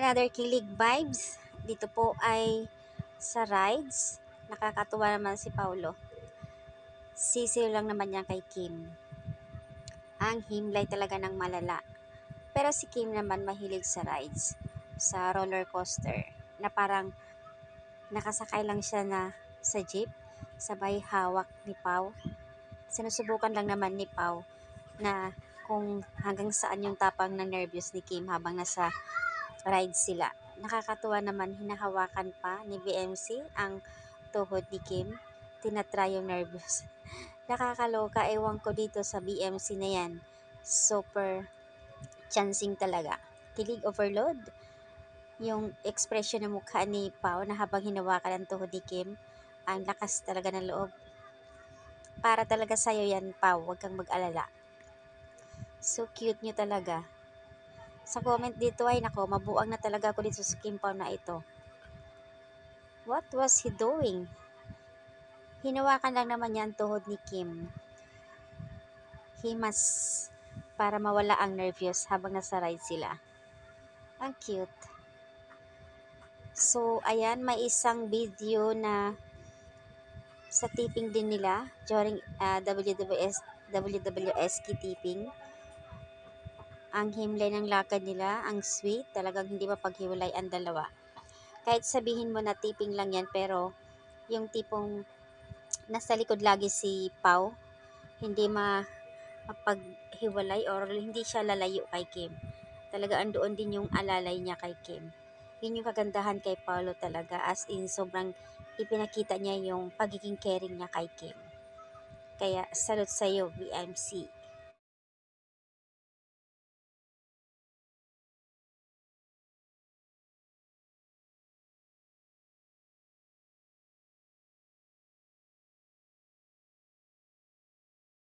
Another kilig vibes. Dito po ay sa rides. Nakakatuwa naman si Paulo. Sisiw lang naman niya kay Kim. Ang himlay talaga ng malala. Pero si Kim naman mahilig sa rides. Sa roller coaster. Na parang nakasakay lang siya na sa jeep. Sabay hawak ni Pau. Sinusubukan lang naman ni Pau na kung hanggang saan yung tapang ng nervyos ni Kim habang nasa ride sila. Nakakatuwa naman, hinahawakan pa ni BMC ang tuhod ni Kim. Tinatry yung nervous. Nakakaloka, ewan ko dito sa BMC na yan. Super chancing talaga. Kilig overload. Yung expression ng mukha ni Pao na habang hinawakan ang tuhod ni Kim, ang lakas talaga ng loob. Para talaga sa'yo yan, Pao. Huwag kang mag-alala. So cute nyo talaga. Sa comment dito ay nako, mabuang na talaga ako dito sa Kim Pao na ito. What was he doing? Hinawakan lang naman niya ang tuhod ni Kim. Himas para mawala ang nervyos habang nasa ride sila. Ang cute. So, ayan, may isang video na sa tipping din nila during WWSK tipping. Ang himlay ng lakad nila, ang sweet, talagang hindi mapaghiwalay ang dalawa. Kahit sabihin mo na tipping lang yan, pero yung tipong nasa likod lagi si Pau, hindi mapaghiwalay or hindi siya lalayo kay Kim. Talaga andoon din yung alalay niya kay Kim. Yun yung kagandahan kay Paulo talaga, as in sobrang ipinakita niya yung pagiging caring niya kay Kim. Kaya salute sa iyo, BMC.